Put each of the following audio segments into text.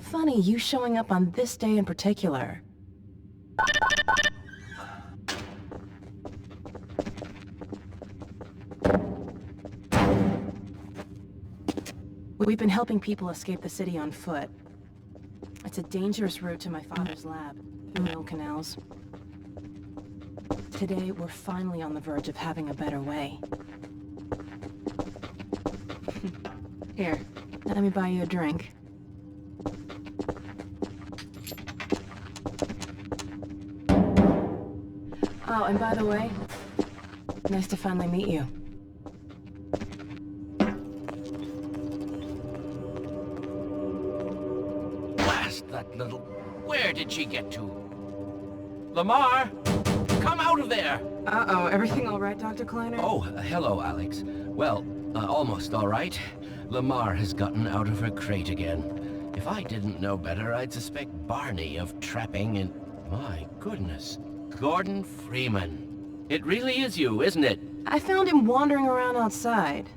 Funny, you showing up on this day in particular. We've been helping people escape the city on foot. It's a dangerous route to my father's lab, through mill canals. Today, we're finally on the verge of having a better way. Here, let me buy you a drink. Oh, and by the way, nice to finally meet you. Blast that little... Where did she get to? Lamar! Come out of there! Uh-oh, everything all right, Dr. Kleiner? Oh, hello, Alex. Well, almost all right. Lamar has gotten out of her crate again. If I didn't know better, I'd suspect Barney of trapping and... My goodness. Gordon Freeman. It really is you, isn't it? I found him wandering around outside.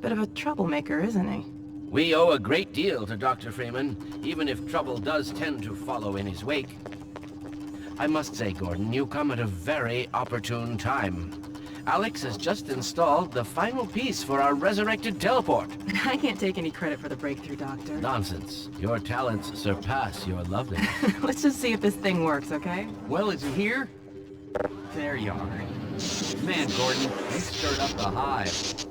Bit of a troublemaker, isn't he? We owe a great deal to Dr. Freeman, even if trouble does tend to follow in his wake. I must say, Gordon, you come at a very opportune time. Alex has just installed the final piece for our resurrected teleport. I can't take any credit for the breakthrough, Doctor. Nonsense. Your talents surpass your loveliness. Let's just see if this thing works, okay? Well, is he here? There you are. Man, Gordon, you stirred up the hive.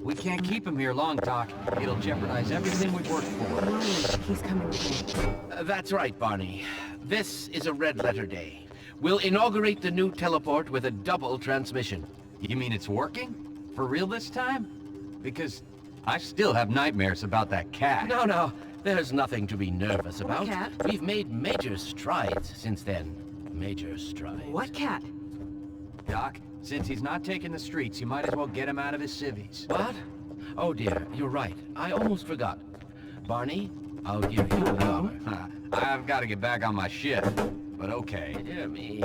We can't keep him here long, Doc. It'll jeopardize everything we've worked for. Barney, he's coming with me. That's right, Barney. This is a red letter day. We'll inaugurate the new teleport with a double transmission. You mean it's working? For real this time? Because I still have nightmares about that cat. No, there's nothing to be nervous about. cat? We've made major strides since then. Major strides. What cat? Doc, since he's not taking the streets, you might as well get him out of his civvies. What? Oh dear, you're right. I almost forgot. Barney, I'll give you the honor. I've got to get back on my shift, but okay. Dear me.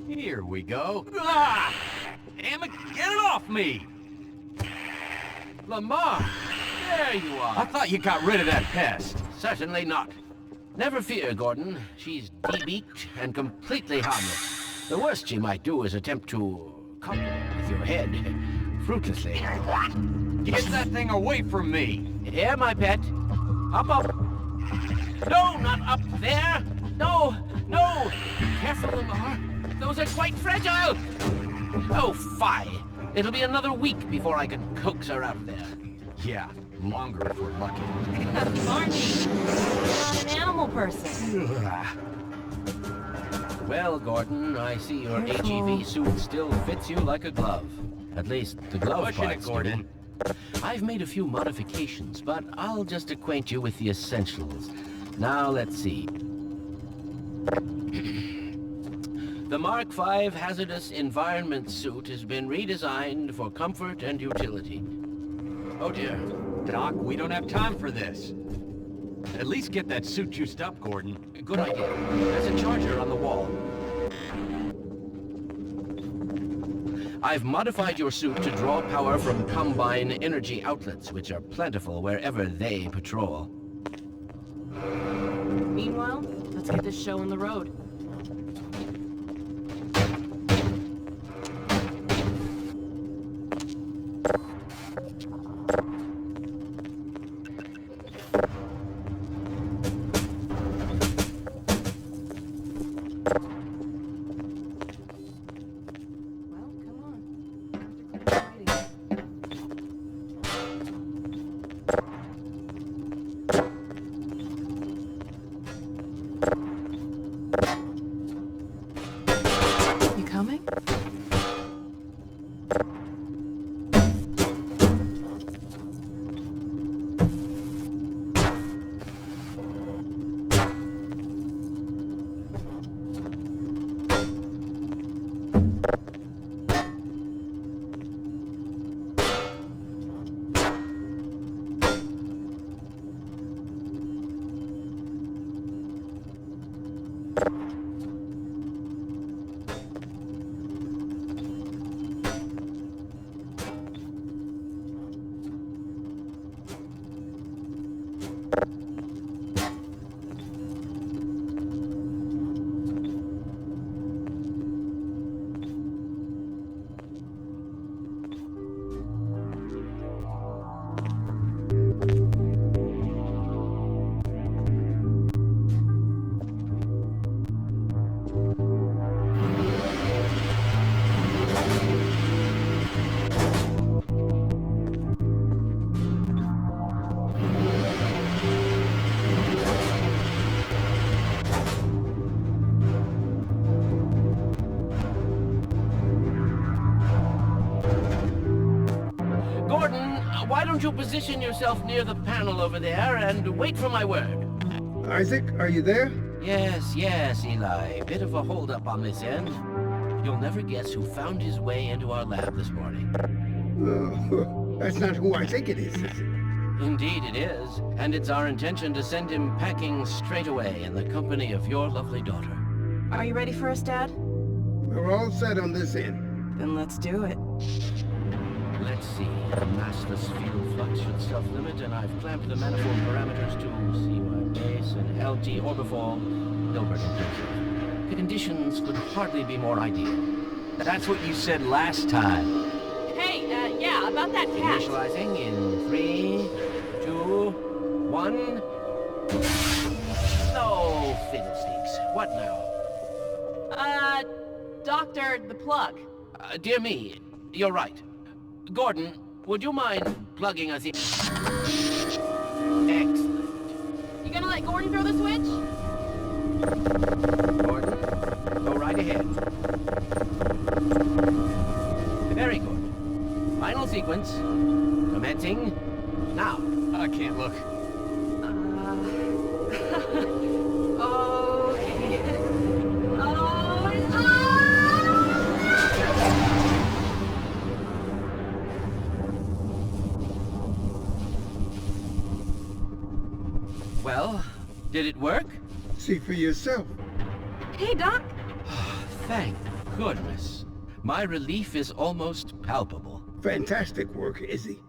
Here we go. Ah! Damn it, get it off me! Lamar! There you I are! thought you got rid of that pest. Certainly not. Never fear, Gordon. She's de-beaked and completely harmless. The worst she might do is attempt to copulate with your head. Fruitlessly. Get that thing away from me! Here, my pet. Hop up. No, not up there! No! Careful, Lamar. Those are quite fragile! Oh, fie! It'll be another week before I can coax her out of there. Yeah, longer if we're lucky. Barney, you're not an animal person. Well, Gordon, I see your Careful. HEV suit still fits you like a glove. At least the glove Pushing it, parts Gordon. do. I've made a few modifications, but I'll just acquaint you with the essentials. Now, let's see. The Mark V Hazardous Environment Suit has been redesigned for comfort and utility. Oh dear. Doc, we don't have time for this. At least get that suit juiced up, Gordon. Good idea. There's a charger on the wall. I've modified your suit to draw power from Combine energy outlets, which are plentiful wherever they patrol. Meanwhile, let's get this show on the road. Well, come on. Dr. Claire's waiting. why don't you position yourself near the panel over there and wait for my word? Isaac, are you there? Yes, Eli. Bit of a holdup on this end. You'll never guess who found his way into our lab this morning. Oh, that's not who I think it is it? Indeed it is, and it's our intention to send him packing straight away in the company of your lovely daughter. Are you ready for us, Dad? We're all set on this end. Then let's do it. Let's see. The massless field flux should self-limit, and I've clamped the manifold parameters to CY base and LT orbifall, Hilbert inclusive. Conditions could hardly be more ideal. That's what you said last time. Hey, yeah, about that cat. Initializing in 3, 2, 1. No fiddlesticks. What now? Doctor, the plug. Dear me, you're right. Gordon, would you mind plugging us in? Excellent. You gonna let Gordon throw the switch? Gordon, go right ahead. Very good. Final sequence. Commencing now. I can't look. Well, did it work? See for yourself. Hey, Doc. Thank goodness. My relief is almost palpable. Fantastic work, Izzy.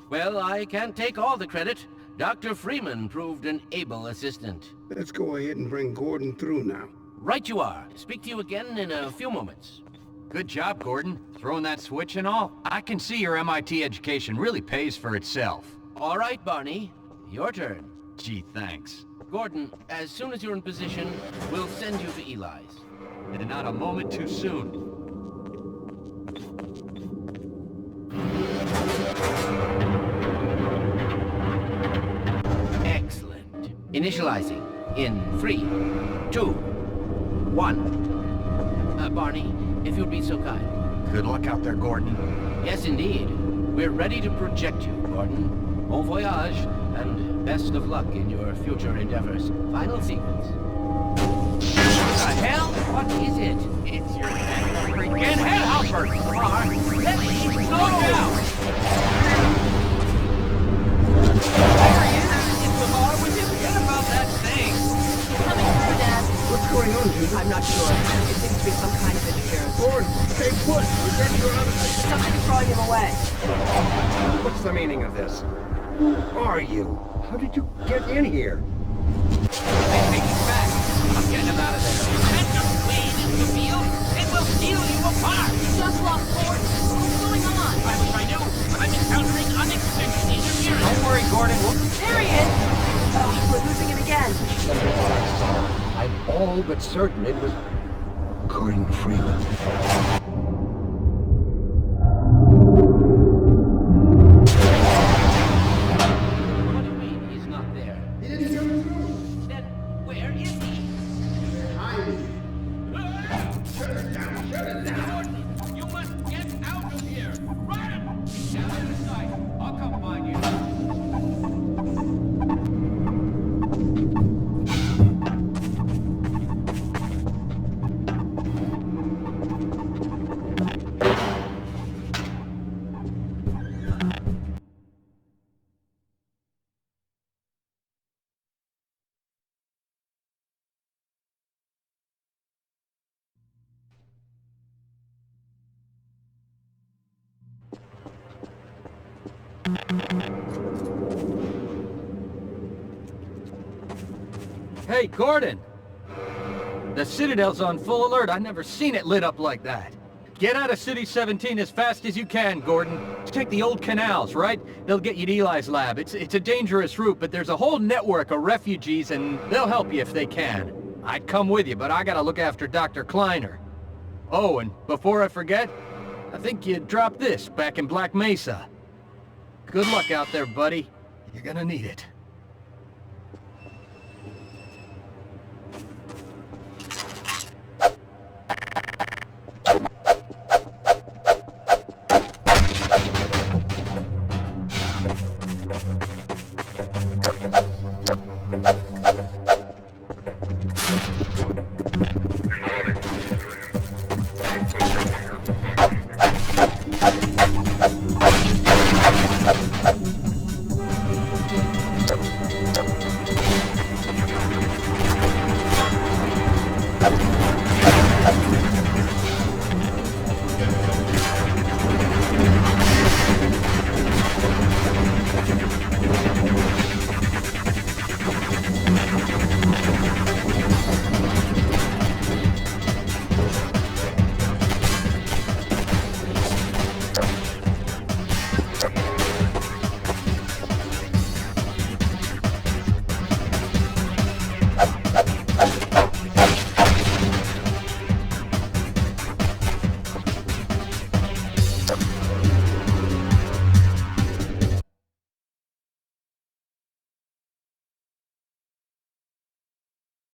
Well, I can't take all the credit. Dr. Freeman proved an able assistant. Let's go ahead and bring Gordon through now. Right you are. Speak to you again in a few moments. Good job, Gordon. Throwing that switch and all. I can see your MIT education really pays for itself. All right, Barney. Your turn. Gee, thanks. Gordon, as soon as you're in position, we'll send you to Eli's. And not a moment too soon. Excellent. Initializing in 3, 2, 1. Barney, if you'd be so kind. Good luck out there, Gordon. Yes, indeed. We're ready to project you, Gordon. Bon voyage, and best of luck in your future endeavors. Final sequence. What the hell? What is it? It's your freaking head hopper! Lamar, let me slow down! There he is! It's Lamar with his head about that thing! Coming through, Dad. What's going on, Judith? I'm not sure. It seems to be some kind of interference. Gordon, stay put. We're getting you out of this. Something's throwing him away. What's the meaning of this? Who are you? How did you get in here? Hey, take it back! I'm getting him out of there! Send your plane into the field, and we'll steal you apart! Just lost Gordon. What's going on? I wish I knew. I'm encountering unexpected interference. Don't worry, Gordon. There he is. We're losing it again. I'm all but certain it was Gordon Freeman. What do you mean he's not there? He didn't come through. Then where is he? Shut it down. Shut it down. Gordon, you must get out of here! Run! Down in the sight. I'll come find you. Hey, Gordon! The Citadel's on full alert. I've never seen it lit up like that. Get out of City 17 as fast as you can, Gordon. Take the old canals, right? They'll get you to Eli's lab. It's a dangerous route, but there's a whole network of refugees, and they'll help you if they can. I'd come with you, but I gotta look after Dr. Kleiner. Oh, and before I forget, I think you dropped this back in Black Mesa. Good luck out there, buddy. You're gonna need it.